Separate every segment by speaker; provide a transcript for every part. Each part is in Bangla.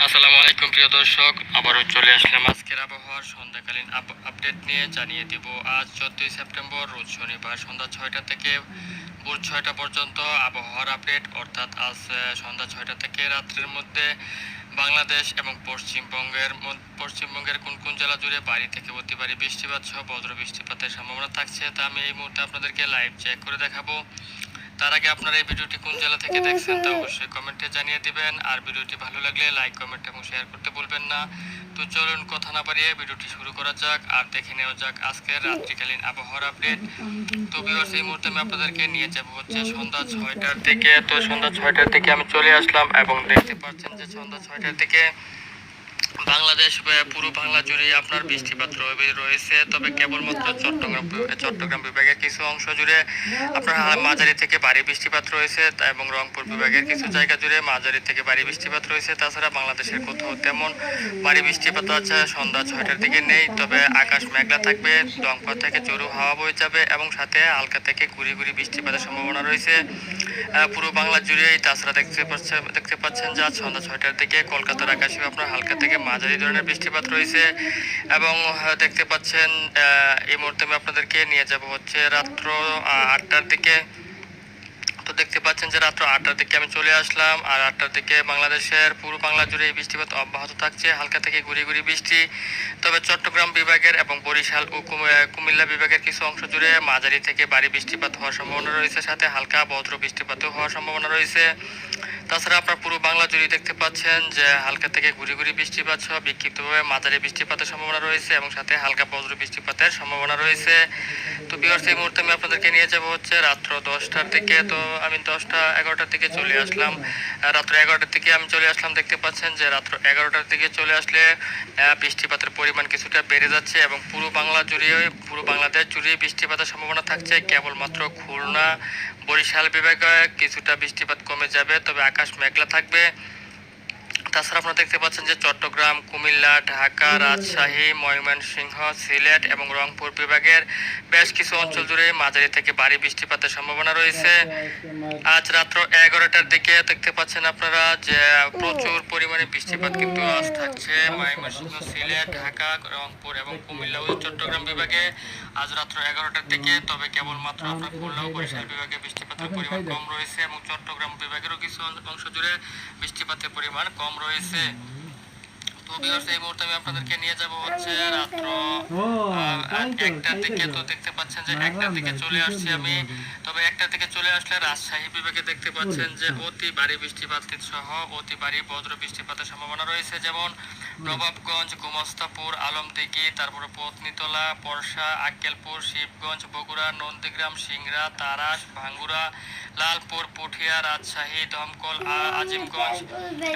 Speaker 1: আসসালামু আলাইকুম প্রিয় দর্শক, আবারও চলে আসলাম আজকের আবহাওয়ার সন্ধ্যাকালীন আপডেট নিয়ে। জানিয়ে দিব আজ 14ই সেপ্টেম্বর রোজ শনিবার সন্ধ্যা 6টা থেকে ভোর 6টা পর্যন্ত আবহাওয়ার আপডেট, অর্থাৎ আজ সন্ধ্যা 6টা থেকে রাত্রের মধ্যে বাংলাদেশ এবং পশ্চিমবঙ্গের কোন কোন জেলা জুড়ে ভারী থেকে অতি ভারী বৃষ্টিপাত সহ বজ্র বৃষ্টিপাতের সম্ভাবনা থাকছে, তা আমি এই মুহূর্তে আপনাদেরকে লাইভ চেক করে দেখাবো। তার আগে আপনারা এই ভিডিওটি কোন জেলা থেকে দেখছেন তা অবশ্যই কমেন্টে জানিয়ে দিবেন, আর ভিডিওটি ভালো লাগলে লাইক, কমেন্ট এবং শেয়ার করতে ভুলবেন না। তো চলুন কথা না বাড়িয়ে ভিডিওটি শুরু করা যাক আর দেখে নেওয়া যাক আজকের রাত্রিকালীন আবহাওয়ার আপডেট। তো ভিউয়ার্স, এই মুহূর্তে আমি আপনাদেরকে নিয়ে যাব হচ্ছে সন্ধ্যা 6টার দিকে। তো সন্ধ্যা 6টার দিকে আমি চলে আসলাম এবং দেখতে পাচ্ছেন যে সন্ধ্যা 6টার দিকে বাংলাদেশ পুরো বাংলা জুড়ে আপনার বৃষ্টিপাত রয়েছে, তবে কেবলমাত্র চট্টগ্রাম বিভাগের কিছু অংশ জুড়ে আপনার মাঝারি থেকে ভারী বৃষ্টিপাত রয়েছে এবং রংপুর বিভাগের কিছু জায়গা জুড়ে মাঝারি থেকে ভারী বৃষ্টিপাত রয়েছে। তাছাড়া বাংলাদেশের কোথাও তেমন ভারী বৃষ্টিপাত আছে সন্ধ্যা 6টার দিকে নেই, তবে আকাশ মেঘলা থাকবে, দমকা থেকে জোরো হাওয়া বয়ে যাবে এবং সাথে হালকা থেকে গুড়ি গুড়ি বৃষ্টিপাতের সম্ভাবনা রয়েছে পুরো বাংলা জুড়েই। তাছাড়া দেখতে পাচ্ছেন যে আজ সন্ধ্যা 6টার দিকে কলকাতার আকাশে আপনার হালকা থেকে মাঝারি ধরনের বৃষ্টিপাত রয়েছে এবং দেখতে পাচ্ছেন এই মুহূর্তে আমি আপনাদেরকে নিয়ে যাব হচ্ছে রাত্র 8টার দিকে। তো দেখতে পাচ্ছেন যে রাত্র 8টার দিকে আমি চলে আসলাম, আর 8টার দিকে বাংলাদেশের পুরো বাংলা জুড়ে এই বৃষ্টিপাত অব্যাহত থাকছে, হালকা থেকে গুড়ি গুড়ি বৃষ্টি। তবে চট্টগ্রাম বিভাগের এবং বরিশাল ও কুমিল্লা বিভাগের কিছু অংশ জুড়ে মাঝারি থেকে ভারী বৃষ্টিপাত হওয়ার সম্ভাবনা রয়েছে, সাথে হালকা বজ্র বৃষ্টিপাতও হওয়ার সম্ভাবনা রয়েছে। তাছাড়া আপনার পুরো বাংলা জুড়ে দেখতে পাচ্ছেন যে হালকা থেকে গুড়ি গুড়ি বৃষ্টিপাত সহ বিক্ষিপ্তভাবে মাঝারি বৃষ্টিপাতের সম্ভাবনা রয়েছে এবং সাথে হালকা বজ্র বৃষ্টিপাতের সম্ভাবনা রয়েছে। তো ভিউয়ার্স, এই মুহূর্তে আমি আপনাদেরকে নিয়ে যাব হচ্ছে রাত্র 10টার দিকে। তো আমি 10টা 11টার দিকে চলে আসলাম, রাত্র 11টার দিকে আমি চলে আসলাম। দেখতে পাচ্ছেন যে রাত্র 11টার দিকে চলে আসলে বৃষ্টিপাতের পরিমাণ কিছুটা বেড়ে যাচ্ছে এবং পুরো বাংলাদেশ জুড়ে বৃষ্টিপাতের সম্ভাবনা থাকছে। কেবলমাত্র খুলনা, বরিশাল বিভাগে কিছুটা বৃষ্টিপাত কমে যাবে, তবে আকাশ মেঘলা থাকবে। তাছাড়া আপনারা দেখতে পাচ্ছেন যে চট্টগ্রাম, কুমিল্লা, ঢাকা, রাজশাহী, ময়মনসিংহ, সিলেট এবং রংপুর বিভাগের বেশ কিছু অঞ্চল জুড়ে মাঝারি থেকে ভারী বৃষ্টিপাতের সম্ভাবনা রয়েছে। আজ রাত্র 11টার দিকে দেখতে পাচ্ছেন আপনারা যে প্রচুর পরিমাণে বৃষ্টিপাত কিন্তু আজ থাকছে ময়মনসিংহ, সিলেট, ঢাকা, রংপুর এবং কুমিল্লা ও চট্টগ্রাম বিভাগে আজ রাত্র 11টার দিকে। তবে কেবলমাত্র আপনার খুলনা ও বরিশাল বিভাগে বৃষ্টিপাতের পরিমাণ কম রয়েছে এবং চট্টগ্রাম বিভাগেরও কিছু অংশ জুড়ে বৃষ্টিপাতের পরিমাণ কম রয়েছে। তো ভিউয়ার্স, এই মুহূর্তে আমি আপনাদেরকে নিয়ে যাব হচ্ছে রাত্র 1টার দিকে। তো দেখতে পাচ্ছেন যে 1টার দিকে চলে আসছি আমি। তবে 1টার দিকে চলে আসলে রাজশাহী বিভাগে দেখতে পাচ্ছেন যে অতি ভারী বৃষ্টিপাত সহ অতি ভারী বজ্র বৃষ্টিপাতের সম্ভাবনা রয়েছে, যেমন নবাবগঞ্জ, গোমস্তাপুর, আলমদিঘি, তারপরে পত্নীতলা, পরশা, আক্কেলপুর, শিবগঞ্জ, বগুড়া, নন্দীগ্রাম, সিংড়া, তারাস, ভাঙ্গুড়া, লালপুর, পুঠিয়া, রাজশাহী, দমকল, আজিমগঞ্জ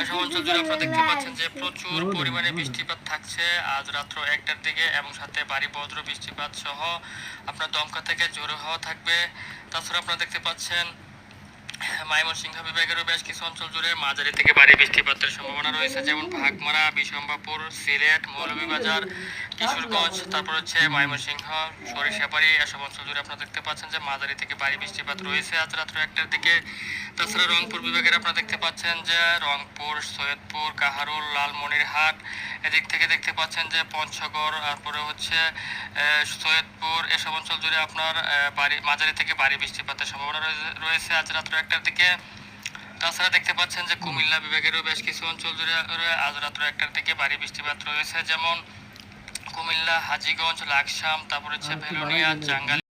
Speaker 1: এসব অঞ্চল জুড়ে আপনারা দেখতে পাচ্ছেন যে প্রচুর পরিমাণে বৃষ্টিপাত থাকছে আজ রাত্র 1টার দিকে এবং সাথে ভারী বজ্র বৃষ্টিপাত সহ আপনার দমকা থেকে জোরে হাওয়া থাকবে। তাছাড়া আপনারা দেখতে পাচ্ছেন ময়মনসিংহ বিভাগেরও বেশ কিছু অঞ্চল জুড়ে মাঝারি থেকে ভারী বৃষ্টিপাতের সম্ভাবনা রয়েছে, যেমন ভাগমারা, বিশম্বাপুর, সিলেট, মৌলভীবাজার, কিশোরগঞ্জ, তারপর হচ্ছে ময়মনসিংহ, সরিষাবাড়ি এসব অঞ্চল জুড়ে আপনারা দেখতে পাচ্ছেন যে মাঝারি থেকে ভারী বৃষ্টিপাত রয়েছে আজ রাত্র 1টার দিকে। তাছাড়া রংপুর বিভাগের আপনারা দেখতে পাচ্ছেন যে রংপুর, সৈয়দপুর, কাহারোল, লালমনিরহাট এদিক থেকে দেখতে পাচ্ছেন যে পঞ্চগড়, তারপরে হচ্ছে সৈয়দপুর এসব অঞ্চল জুড়ে আপনার মাঝারি থেকে ভারী বৃষ্টিপাতের সম্ভাবনা রয়েছে আজ রাত্র 1টার দিকে। তাছাড়া দেখতে পাচ্ছেন যে কুমিল্লা বিভাগেরও বেশ কিছু অঞ্চল জুড়ে আজ রাত্র 1টার দিকে ভারী বৃষ্টিপাত রয়েছে, যেমন কুমিল্লা, হাজীগঞ্জ, লাকসাম, তারপর হচ্ছে ভেলোনিয়া, জাঙ্গালী।